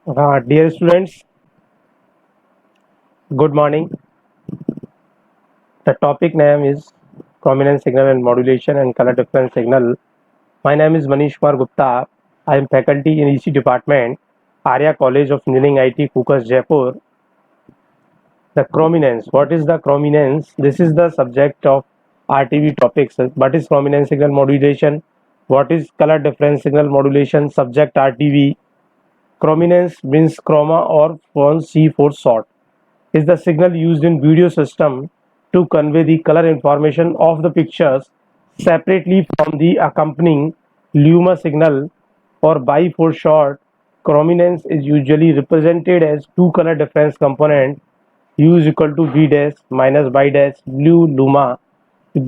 Dear students, good morning. The topic name is Chrominance signal and modulation and color difference signal. My name is Manish Kumar Gupta. I am faculty in EC department, Arya College of Engineering IT, Kukas, Jaipur. The chrominance. What is the chrominance? This is the subject of RTV topics. What is chrominance signal modulation? What is color difference signal modulation? Subject RTV. Chrominance means chroma or font C for short. Is the signal used in video system to convey the color information of the pictures separately from the accompanying luma signal, or by for short. Chrominance is usually represented as two color difference component u is equal to v dash minus y dash blue luma,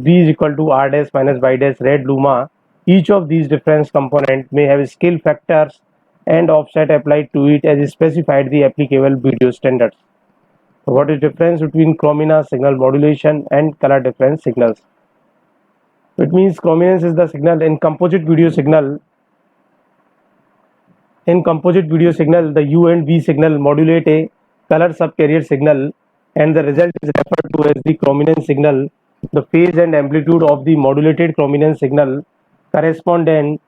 b is equal to r dash minus y dash red luma. Each of these difference component may have scale factors and offset applied to it as specified the applicable video standards. What is difference between chromina signal modulation and color difference signals? It means chrominance is the signal in composite video signal. In composite video signal, the U and V signal modulate a color subcarrier signal, and the result is referred to as the chrominance signal. The phase and amplitude of the modulated chrominance signal correspond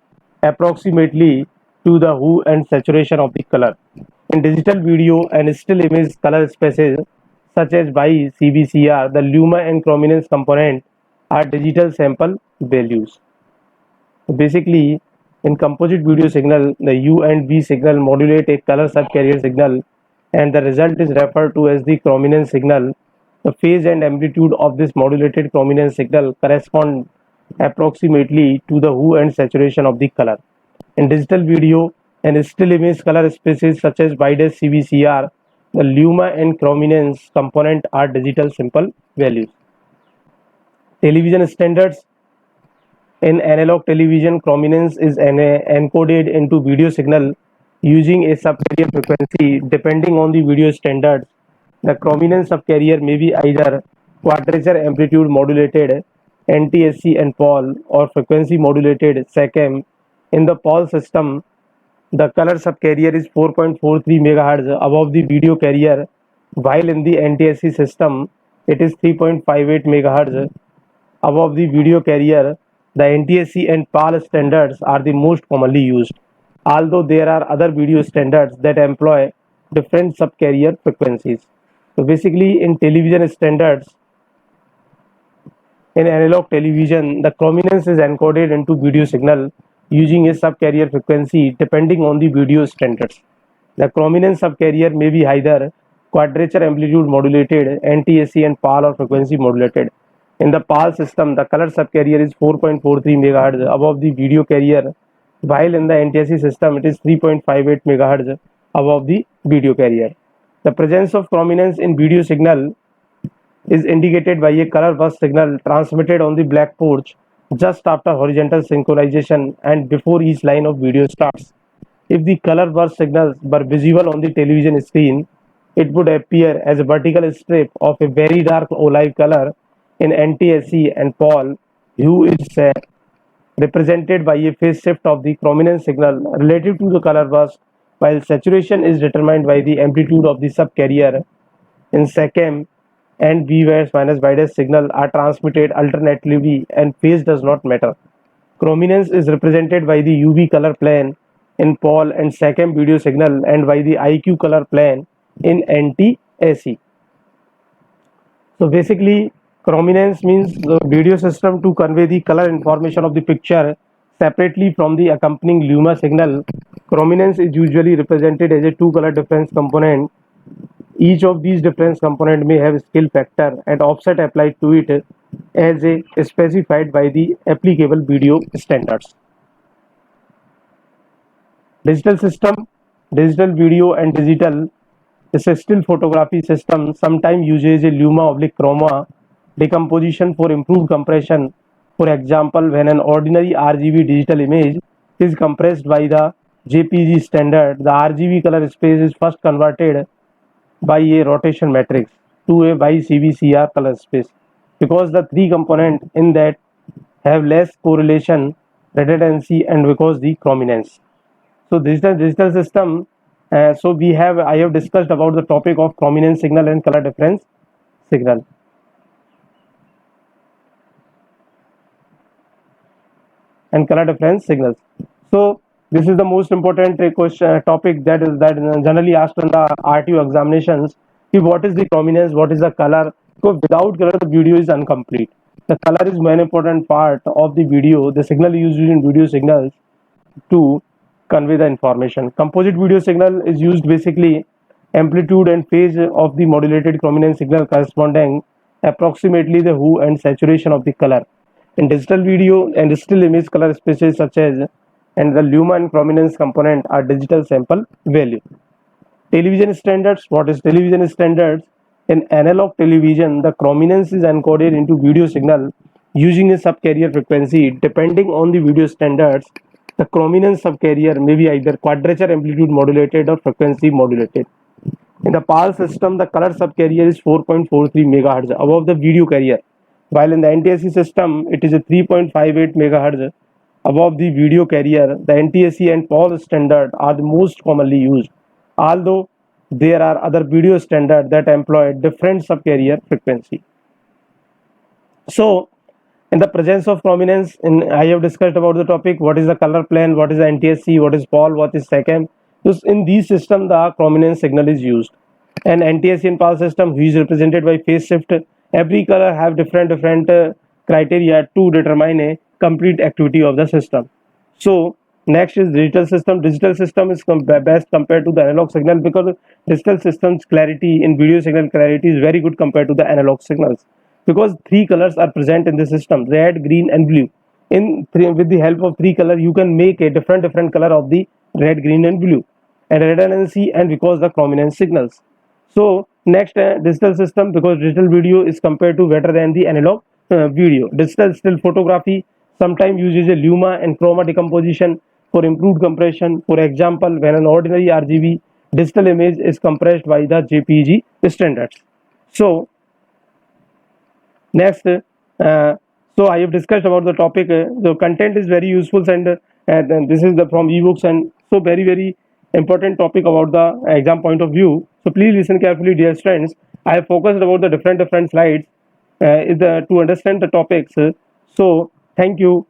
approximately to the hue and saturation of the color. In digital video and still image color spaces such as by CBCR, the luma and chrominance component are digital sample values. Basically, in composite video signal, the U and V signal modulate a color subcarrier signal, and the result is referred to as the chrominance signal. The phase and amplitude of this modulated chrominance signal correspond approximately to the hue and saturation of the color. In digital video and still image color spaces such as BIDAS CBCR, the luma and chrominance component are digital sample values. Television standards. In analog television, chrominance is encoded into video signal using a subcarrier frequency. Depending on the video standards, the chrominance subcarrier may be either quadrature amplitude modulated NTSC and PAL, or frequency modulated SACAM. In the PAL system, the color subcarrier is 4.43 MHz above the video carrier, while in the NTSC system it is 3.58 MHz above the video carrier. The NTSC and PAL standards are the most commonly used, although there are other video standards that employ different subcarrier frequencies. So basically, in television standards, in analog television, the chrominance is encoded into video signal using a subcarrier frequency depending on the video standards. The chrominance subcarrier may be either quadrature amplitude modulated, NTSC and PAL, or frequency modulated. In the PAL system, the color subcarrier is 4.43 MHz above the video carrier, while in the NTSC system it is 3.58 MHz above the video carrier. The presence of chrominance in video signal is indicated by a color burst signal transmitted on the black porch just after horizontal synchronization and before each line of video starts. If the color burst signals were visible on the television screen, it would appear as a vertical strip of a very dark olive color. In NTSC and PAL, hue is represented by a phase shift of the chrominance signal relative to the color burst, while saturation is determined by the amplitude of the subcarrier. In SACAM and V minus y signal are transmitted alternatively and phase does not matter. Chrominance is represented by the UV color plane in PAL and SACAM video signal and by the IQ color plane in NTSC. So basically, chrominance means the video system to convey the color information of the picture separately from the accompanying luma signal. Chrominance is usually represented as a two color difference component. Each of these difference component may have scale factor and offset applied to it as a specified by the applicable video standards. Digital system, digital video and digital still photography system sometimes uses a luma oblique chroma decomposition for improved compression. For example, when an ordinary RGB digital image is compressed by the JPG standard, the RGB color space is first converted by a rotation matrix to a by CBCR color space, because the three components in that have less correlation, redundancy, and because the chrominance. So digital system So I have discussed about the topic of chrominance signal and color difference signal. And color difference signals. So this is the most important question topic that is generally asked in the RTO examinations. What is the chrominance? What is the color? So without color, the video is incomplete. The color is one important part of the video. The signal used in video signals to convey the information. Composite video signal is used basically amplitude and phase of the modulated chrominance signal corresponding approximately the hue and saturation of the color. In digital video and still image, color species such as and the luma and chrominance component are digital sample value. Television standards. What is television standards? In analog television, the chrominance is encoded into video signal using a subcarrier frequency. Depending on the video standards, the chrominance subcarrier may be either quadrature amplitude modulated or frequency modulated. In the PAL system, the color subcarrier is 4.43 MHz above the video carrier, while in the NTSC system, it is a 3.58 MHz above the video carrier. The NTSC and PAL standard are the most commonly used, although there are other video standards that employ different subcarrier frequency. So, in the presence of chrominance, I have discussed about the topic, what is the color plane, what is the NTSC, what is PAL, what is SECAM. So in these systems, the chrominance signal is used. And NTSC and PAL system, who is represented by phase shift, every color have different criteria to determine a complete activity of the system. So next is digital system. Digital system is best compared to the analog signal because digital system's clarity in video signal clarity is very good compared to the analog signals, because three colors are present in the system: red, green and blue. With the help of three color, you can make a different color of the red, green and blue, and redundancy and because the chrominance signals. So next, digital system, because digital video is compared to better than the analog video. Digital still photography sometimes uses a luma and chroma decomposition for improved compression. For example, when an ordinary RGB digital image is compressed by the JPEG standards. So next, so I have discussed about the topic. The content is very useful, and this is from ebooks, and so very important topic about the exam point of view. So please listen carefully, dear students. I have focused about the different slides to understand the topics. So thank you.